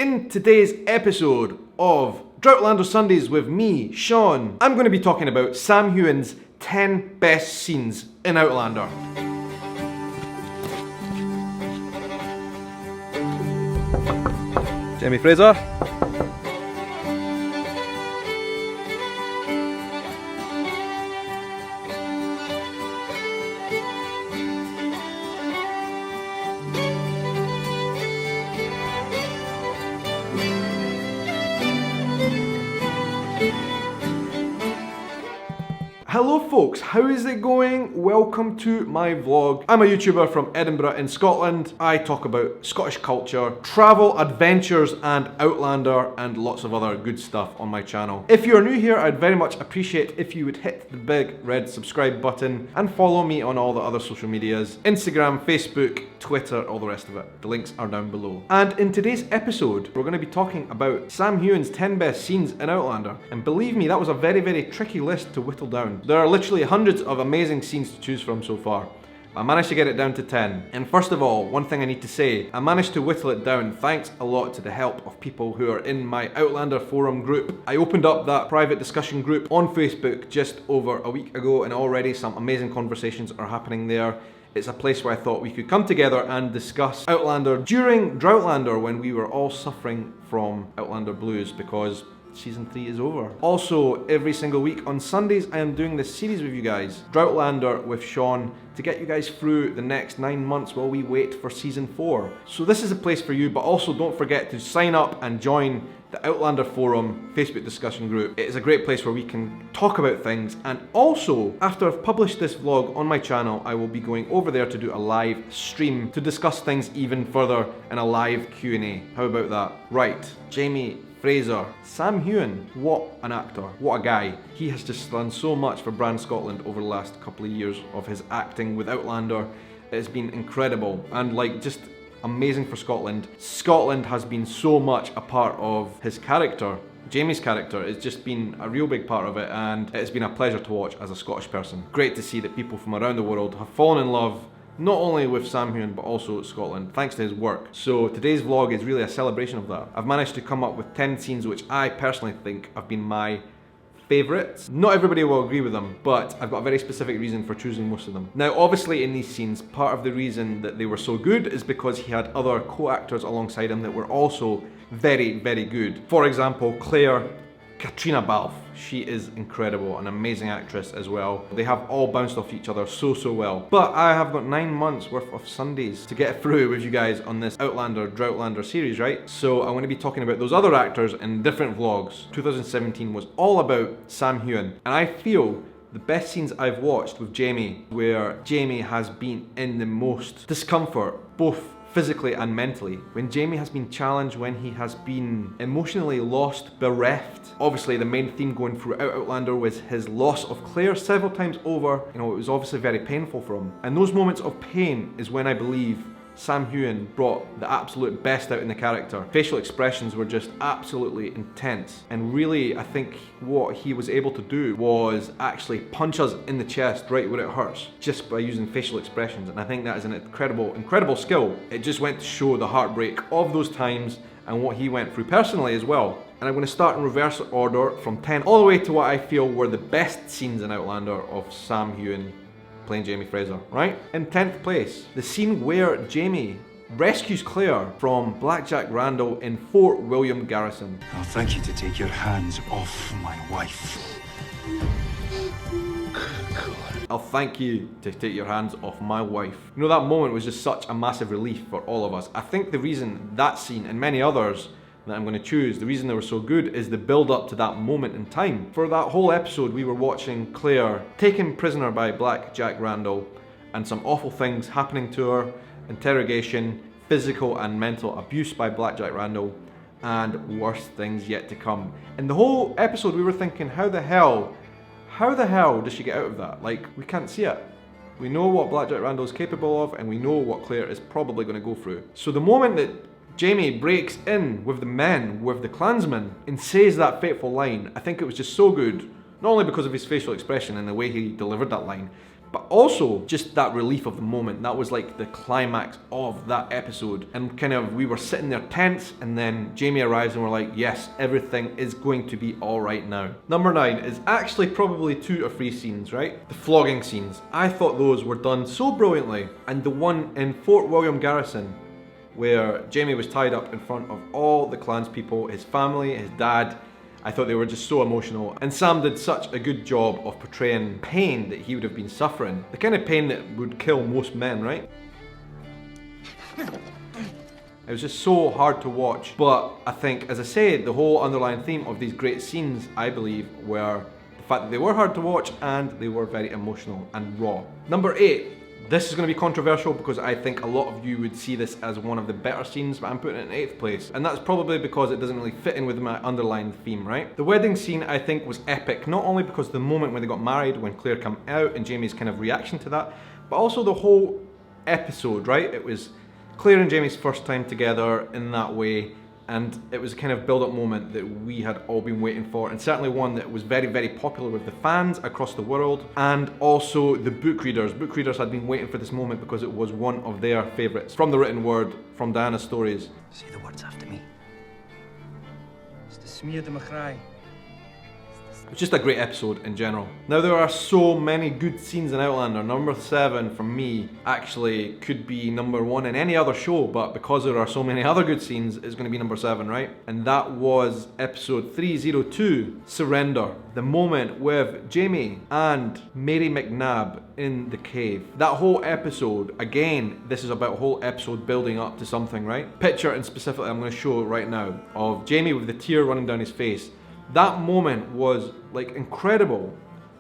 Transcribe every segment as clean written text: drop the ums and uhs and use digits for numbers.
In today's episode of Droughtlander Sundays with me, Shaun, I'm going to be talking about Sam Heughan's 10 best scenes in Outlander. Jamie Fraser. Hello folks, how is it going? Welcome to my vlog. I'm a YouTuber from Edinburgh in Scotland. I talk about Scottish culture, travel, adventures and Outlander and lots of other good stuff on my channel. If you're new here, I'd very much appreciate if you would hit the big red subscribe button and follow me on all the other social medias, Instagram, Facebook, Twitter, all the rest of it. The links are down below. And in today's episode, we're going to be talking about Sam Heughan's 10 best scenes in Outlander. And believe me, that was a very, very tricky list to whittle down. There are literally hundreds of amazing scenes to choose from so far. I managed to get it down to 10. And first of all, one thing I need to say, I managed to whittle it down thanks a lot to the help of people who are in my Outlander forum group. I opened up that private discussion group on Facebook just over a week ago and already some amazing conversations are happening there. It's a place where I thought we could come together and discuss Outlander during Droughtlander when we were all suffering from Outlander blues because Season 3 is over. Also, every single week on Sundays I am doing this series with you guys, Droughtlander with Shaun, to get you guys through the next 9 months while we wait for Season 4. So this is a place for you, but also don't forget to sign up and join the Outlander Forum Facebook discussion group. It is a great place where we can talk about things, and also, after I've published this vlog on my channel, I will be going over there to do a live stream to discuss things even further in a live Q&A. How about that? Right, Jamie Fraser. Sam Heughan, what an actor, what a guy. He has just done so much for Brand Scotland over the last couple of years of his acting with Outlander. It has been incredible and just amazing for Scotland. Scotland has been so much a part of his character. Jamie's character has just been a real big part of it, and it's been a pleasure to watch as a Scottish person. Great to see that people from around the world have fallen in love not only with Sam Heughan but also Scotland, thanks to his work. So today's vlog is really a celebration of that. I've managed to come up with 10 scenes which I personally think have been my favourites. Not everybody will agree with them, but I've got a very specific reason for choosing most of them. Now obviously in these scenes, part of the reason that they were so good is because he had other co-actors alongside him that were also very, very good. For example, Claire Katrina Balfe. She is incredible, an amazing actress as well. They have all bounced off each other so well. But I have got 9 months worth of Sundays to get through with you guys on this Outlander Droughtlander series, right? So I want to be talking about those other actors in different vlogs. 2017 was all about Sam Heughan, and I feel the best scenes I've watched with Jamie, where Jamie has been in the most discomfort, both physically and mentally. When Jamie has been challenged, when he has been emotionally lost, bereft. Obviously the main theme going throughout Outlander was his loss of Claire several times over. You know, it was obviously very painful for him. And those moments of pain is when I believe Sam Heughan brought the absolute best out in the character. Facial expressions were just absolutely intense. And really, I think what he was able to do was actually punch us in the chest right where it hurts, just by using facial expressions. And I think that is an incredible skill. It just went to show the heartbreak of those times and what he went through personally as well. And I'm going to start in reverse order from 10 all the way to what I feel were the best scenes in Outlander of Sam Heughan playing Jamie Fraser, right? In 10th place, the scene where Jamie rescues Claire from Black Jack Randal in Fort William Garrison. I'll thank you to take your hands off my wife. I'll thank you to take your hands off my wife. You know, that moment was just such a massive relief for all of us. I think the reason that scene and many others that I'm going to choose, the reason they were so good is the build up to that moment in time. For that whole episode we were watching Claire taken prisoner by Black Jack Randal and some awful things happening to her, interrogation, physical and mental abuse by Black Jack Randal, and worse things yet to come. And the whole episode we were thinking, how the hell does she get out of that? Like, we can't see it. We know what Black Jack Randal is capable of and we know what Claire is probably going to go through. So the moment that Jamie breaks in with the men, with the clansmen, and says that fateful line, I think it was just so good. Not only because of his facial expression and the way he delivered that line, But also, just that relief of the moment, that was like the climax of that episode. And kind of, we were sitting there tense, and then Jamie arrives and we're like, yes, everything is going to be alright now. Number 9 is actually probably 2 or 3 scenes, right? The flogging scenes. I thought those were done so brilliantly. And the one in Fort William Garrison, where Jamie was tied up in front of all the clanspeople, his family, his dad. I thought they were just so emotional. And Sam did such a good job of portraying pain that he would have been suffering. The kind of pain that would kill most men, right? It was just so hard to watch. But I think, as I say, the whole underlying theme of these great scenes, I believe, were the fact that they were hard to watch and they were very emotional and raw. Number 8. This is going to be controversial because I think a lot of you would see this as one of the better scenes, but I'm putting it in 8th place. And that's probably because it doesn't really fit in with my underlying theme, right? The wedding scene, I think, was epic, not only because of the moment when they got married, when Claire came out, and Jamie's kind of reaction to that, but also the whole episode, right? It was Claire and Jamie's first time together in that way, and it was a kind of build-up moment that we had all been waiting for, and certainly one that was very, very popular with the fans across the world, and also the book readers. Book readers had been waiting for this moment because it was one of their favourites. From the written word, from Diana's stories. Say the words after me. It's the smear de Machrai. It's just a great episode in general. Now, there are so many good scenes in Outlander. Number 7 for me actually could be number 1 in any other show, but because there are so many other good scenes, it's going to be number 7, right? And that was episode 302, Surrender. The moment with Jamie and Mary McNabb in the cave. That whole episode, again, this is about a whole episode building up to something, right? Picture, and specifically I'm going to show right now, of Jamie with the tear running down his face. That moment was like incredible,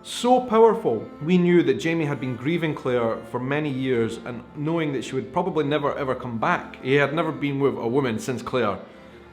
so powerful. We knew that Jamie had been grieving Claire for many years and knowing that she would probably never ever come back. He had never been with a woman since Claire.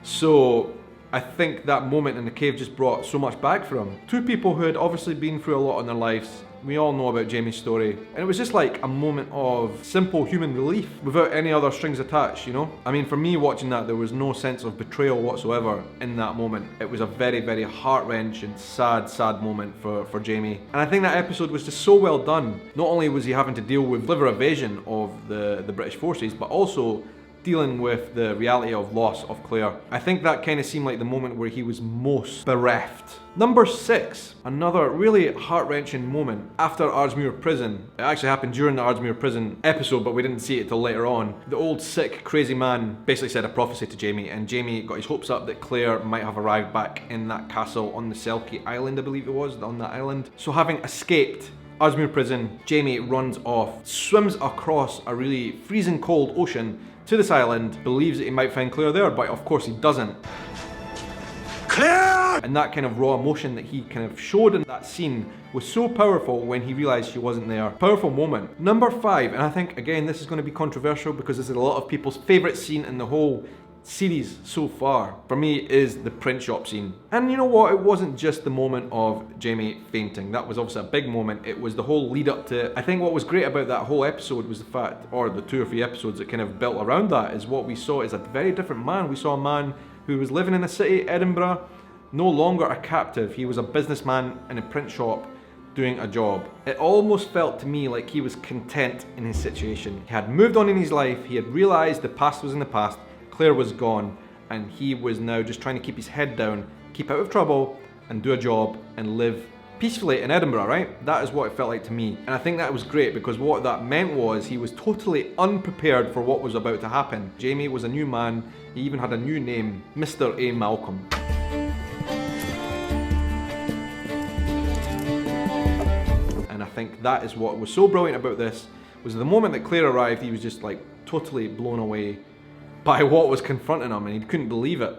So I think that moment in the cave just brought so much back for him. 2 people who had obviously been through a lot in their lives. We all know about Jamie's story. And it was just like a moment of simple human relief without any other strings attached, you know? I mean, for me watching that, there was no sense of betrayal whatsoever in that moment. It was a very, very heart-wrenching, sad, sad moment for Jamie. And I think that episode was just so well done. Not only was he having to deal with liver evasion of the British forces, but also dealing with the reality of loss of Claire. I think that kind of seemed like the moment where he was most bereft. Number 6, another really heart-wrenching moment after Ardsmuir prison. It actually happened during the Ardsmuir prison episode, but we didn't see it till later on. The old sick, crazy man basically said a prophecy to Jamie, and Jamie got his hopes up that Claire might have arrived back in that castle on the Selkie Island, I believe it was, on that island. So having escaped Ardsmuir prison, Jamie runs off, swims across a really freezing cold ocean to this island, believes that he might find Claire there, but of course he doesn't. Claire! And that kind of raw emotion that he kind of showed in that scene was so powerful when he realised she wasn't there. Powerful moment. Number 5, and I think again this is going to be controversial because this is a lot of people's favourite scene in the whole series so far, for me, is the print shop scene. And you know what, it wasn't just the moment of Jamie fainting. That was obviously a big moment. It was the whole lead up to it. I think what was great about that whole episode was the fact, or the 2 or 3 episodes that kind of built around that, is what we saw is a very different man. We saw a man who was living in a city, Edinburgh, no longer a captive. He was a businessman in a print shop doing a job. It almost felt to me like he was content in his situation. He had moved on in his life, he had realised the past was in the past, Claire was gone, and he was now just trying to keep his head down, keep out of trouble, and do a job, and live peacefully in Edinburgh, right? That is what it felt like to me. And I think that was great because what that meant was he was totally unprepared for what was about to happen. Jamie was a new man, he even had a new name, Mr. A. Malcolm. And I think that is what was so brilliant about this, was the moment that Claire arrived, he was just like totally blown away by what was confronting him, and he couldn't believe it.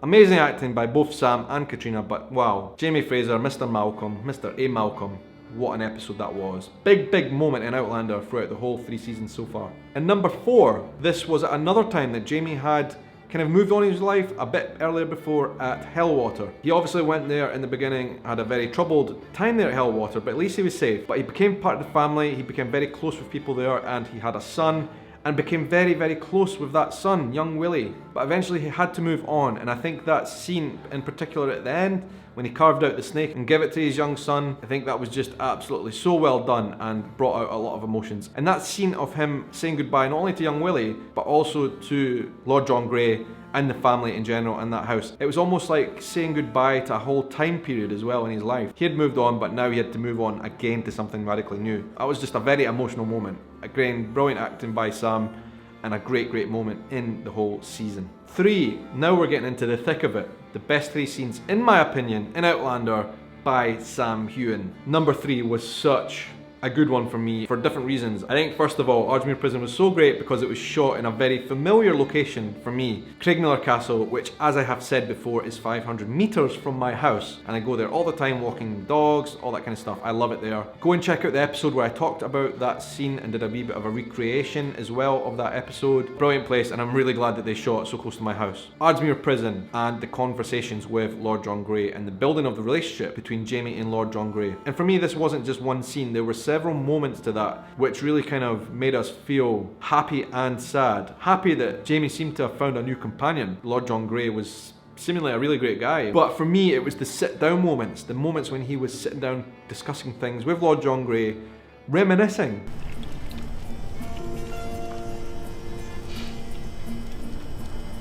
Amazing acting by both Sam and Katrina, but wow. Jamie Fraser, Mr. Malcolm, Mr. A. Malcolm, what an episode that was. Big, big moment in Outlander throughout the whole 3 seasons so far. And number 4, this was another time that Jamie had kind of moved on in his life a bit earlier before at Hellwater. He obviously went there in the beginning, had a very troubled time there at Hellwater, but at least he was safe. But he became part of the family, he became very close with people there, and he had a son, and became very, very close with that son, young Willie. But eventually he had to move on, and I think that scene in particular at the end, when he carved out the snake and gave it to his young son, I think that was just absolutely so well done and brought out a lot of emotions. And that scene of him saying goodbye not only to young Willie, but also to Lord John Grey and the family in general in that house. It was almost like saying goodbye to a whole time period as well in his life. He had moved on, but now he had to move on again to something radically new. That was just a very emotional moment. Again, brilliant acting by Sam, and a great, great moment in the whole season. 3, now we're getting into the thick of it. The best 3 scenes, in my opinion, in Outlander by Sam Heughan. Number 3 was such a good one for me for different reasons. I think first of all, Ardsmuir Prison was so great because it was shot in a very familiar location for me, Craignillar Castle, which, as I have said before, is 500 meters from my house, and I go there all the time walking dogs, all that kind of stuff. I love it there. Go and check out the episode where I talked about that scene and did a wee bit of a recreation as well of that episode. Brilliant place, and I'm really glad that they shot it so close to my house. Ardsmuir Prison and the conversations with Lord John Grey and the building of the relationship between Jamie and Lord John Grey. And for me, this wasn't just one scene, there were several moments to that which really kind of made us feel happy and sad. Happy that Jamie seemed to have found a new companion. Lord John Grey was seemingly a really great guy. But for me, it was the sit down moments, the moments when he was sitting down discussing things with Lord John Grey, reminiscing.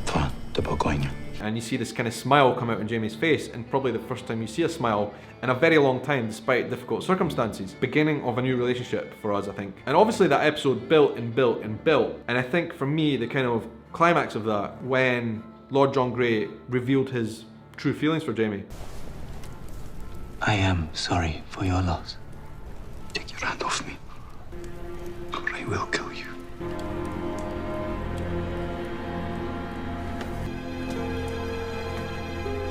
For the Bourgogne. And you see this kind of smile come out in Jamie's face, and probably the first time you see a smile in a very long time despite difficult circumstances. Beginning of a new relationship for us, I think. And obviously that episode built and built and built, and I think for me the kind of climax of that, when Lord John Grey revealed his true feelings for Jamie. I am sorry for your loss. Take your hand off me, or I will kill you.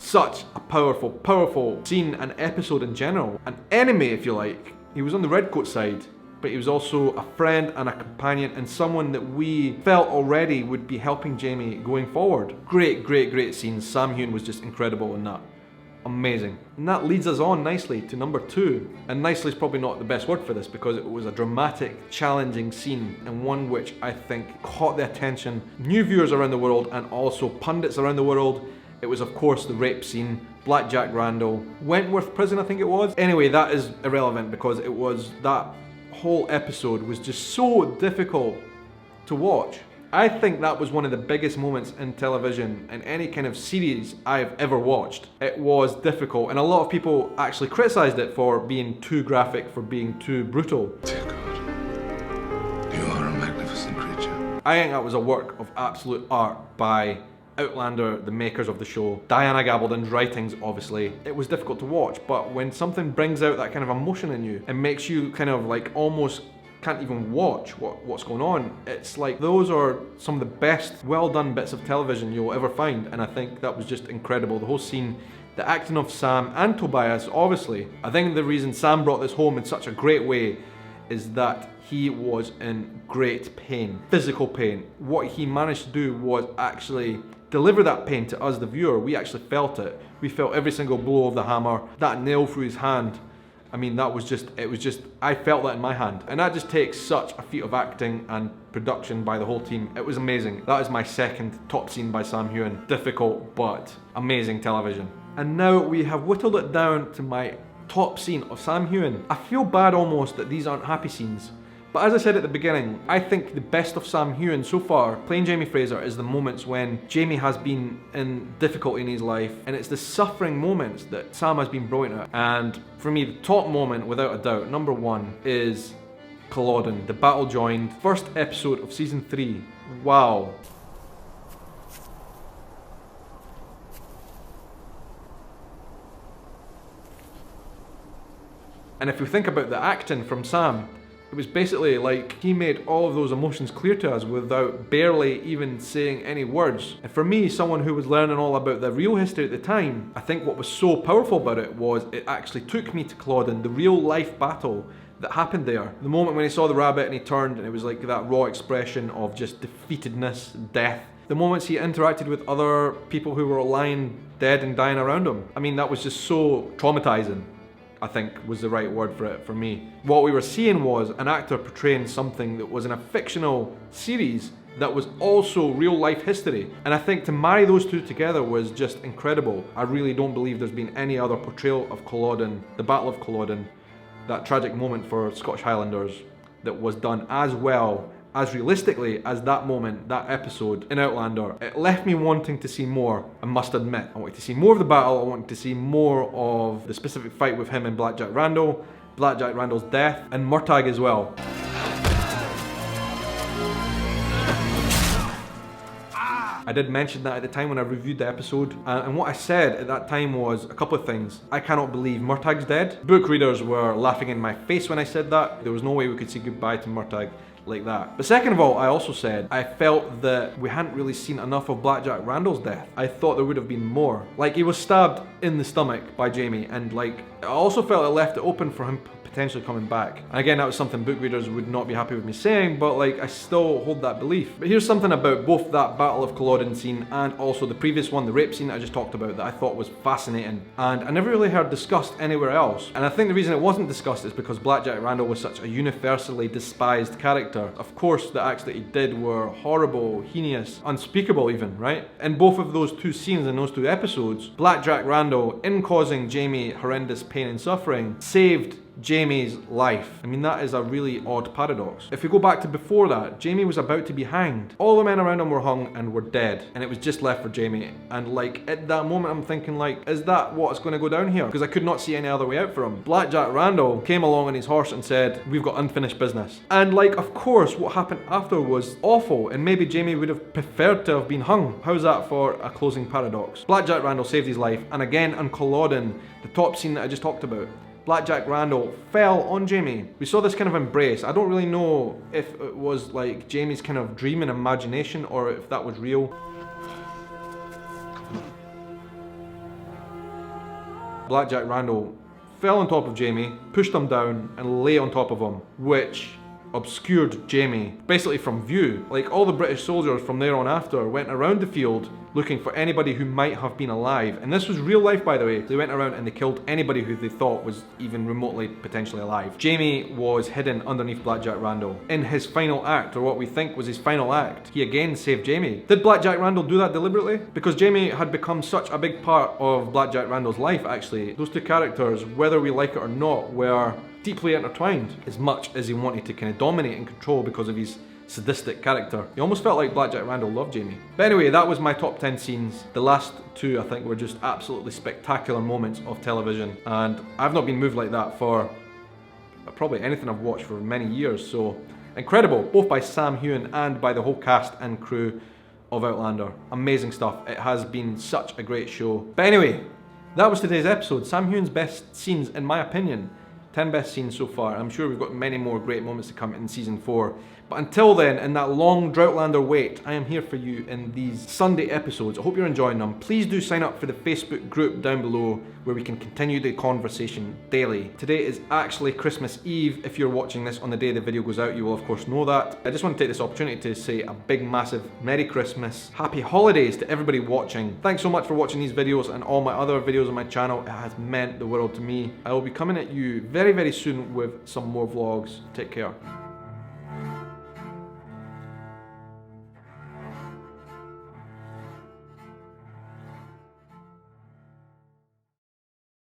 Such a powerful, powerful scene and episode in general. An enemy, if you like. He was on the Redcoat side, but he was also a friend and a companion and someone that we felt already would be helping Jamie going forward. Great, great, great scenes. Sam Heughan was just incredible in that. Amazing. And that leads us on nicely to number 2. And nicely is probably not the best word for this because it was a dramatic, challenging scene, and one which I think caught the attention of new viewers around the world and also pundits around the world. It was, of course, the rape scene, Black Jack Randal, Wentworth Prison, I think it was. Anyway, that is irrelevant because it was, that whole episode was just so difficult to watch. I think that was one of the biggest moments in television, in any kind of series I've ever watched. It was difficult, and a lot of people actually criticised it for being too graphic, for being too brutal. Dear God, you are a magnificent creature. I think that was a work of absolute art by Outlander, the makers of the show. Diana Gabaldon's writings, obviously. It was difficult to watch, but when something brings out that kind of emotion in you and makes you kind of like almost can't even watch what's going on, it's like those are some of the best well done bits of television you'll ever find, and I think that was just incredible. The whole scene, the acting of Sam and Tobias, obviously. I think the reason Sam brought this home in such a great way is that he was in great pain, physical pain. What he managed to do was actually deliver that pain to us, the viewer. We actually felt it. We felt every single blow of the hammer, that nail through his hand. I mean, that was just, it was just, I felt that in my hand. And that just takes such a feat of acting and production by the whole team. It was amazing. That is my second top scene by Sam Heughan. Difficult, but amazing television. And now we have whittled it down to my top scene of Sam Heughan. I feel bad almost that these aren't happy scenes. But as I said at the beginning, I think the best of Sam Heughan so far, playing Jamie Fraser, is the moments when Jamie has been in difficulty in his life, and it's the suffering moments that Sam has been brilliant at. And for me, the top moment, without a doubt, number 1, is Culloden, the battle joined, first episode of season 3. Wow. And if you think about the acting from Sam, it was basically like he made all of those emotions clear to us without barely even saying any words. And for me, someone who was learning all about the real history at the time, I think what was so powerful about it was it actually took me to Culloden, the real life battle that happened there. The moment when he saw the rabbit and he turned, and it was like that raw expression of just defeatedness, death. The moments he interacted with other people who were lying dead and dying around him. I mean, that was just so traumatizing. I think was the right word for it for me. What we were seeing was an actor portraying something that was in a fictional series that was also real life history. And I think to marry those two together was just incredible. I really don't believe there's been any other portrayal of Culloden, the Battle of Culloden, that tragic moment for Scottish Highlanders, that was done as well, as realistically as that moment, that episode in Outlander. It left me wanting to see more, I must admit. I wanted to see more of the battle, I wanted to see more of the specific fight with him and Black Jack Randal, Black Jack Randal's death, and Murtagh as well. I did mention that at the time when I reviewed the episode, and what I said at that time was a couple of things. I cannot believe Murtagh's dead. Book readers were laughing in my face when I said that. There was no way we could say goodbye to Murtagh like that. But second of all, I also said I felt that we hadn't really seen enough of Black Jack Randal's death. I thought there would have been more. Like, he was stabbed in the stomach by Jaime, and like, I also felt it left it open for him potentially coming back. And again, that was something book readers would not be happy with me saying, but like, I still hold that belief. But here's something about both that Battle of Culloden scene and also the previous one, the rape scene that I just talked about, that I thought was fascinating and I never really heard discussed anywhere else. And I think the reason it wasn't discussed is because Black Jack Randal was such a universally despised character. Of course, the acts that he did were horrible, heinous, unspeakable even, right? In both of those two scenes in those two episodes, Black Jack Randal, in causing Jaime horrendous pain and suffering, saved Jaime's life. I mean, that is a really odd paradox. If we go back to before that, Jaime was about to be hanged. All the men around him were hung and were dead, and it was just left for Jaime. And like, at that moment I'm thinking like, is that what's going to go down here? Because I could not see any other way out for him. Black Jack Randal came along on his horse and said, we've got unfinished business. And like, of course, what happened after was awful, and maybe Jaime would have preferred to have been hung. How's that for a closing paradox? Black Jack Randal saved his life, and again on Culloden, the top scene that I just talked about, Black Jack Randal fell on Jaime. We saw this kind of embrace. I don't really know if it was like Jaime's kind of dream and imagination or if that was real. Black Jack Randal fell on top of Jaime, pushed him down and lay on top of him, which obscured Jaime basically from view. Like, all the British soldiers from there on after went around the field looking for anybody who might have been alive. And this was real life, by the way. They went around and they killed anybody who they thought was even remotely potentially alive. Jaime was hidden underneath Black Jack Randal. In his final act, or what we think was his final act, he again saved Jaime. Did Black Jack Randal do that deliberately? Because Jaime had become such a big part of Black Jack Randal's life, actually. Those two characters, whether we like it or not, were deeply intertwined, as much as he wanted to kind of dominate and control because of his sadistic character. He almost felt like Black Jack Randal loved Jaime. But anyway, that was my top 10 scenes. The last two, I think, were just absolutely spectacular moments of television, and I've not been moved like that for probably anything I've watched for many years. So incredible, both by Sam Heughan and by the whole cast and crew of Outlander. Amazing stuff. It has been such a great show. But anyway, that was today's episode. Sam Heughan's best scenes, in my opinion. 10 best scenes so far. I'm sure we've got many more great moments to come in season 4. But until then, in that long Droughtlander wait, I am here for you in these Sunday episodes. I hope you're enjoying them. Please do sign up for the Facebook group down below where we can continue the conversation daily. Today is actually Christmas Eve. If you're watching this on the day the video goes out, you will of course know that. I just want to take this opportunity to say a big massive Merry Christmas, Happy Holidays to everybody watching. Thanks so much for watching these videos and all my other videos on my channel. It has meant the world to me. I will be coming at you very, very soon with some more vlogs. Take care.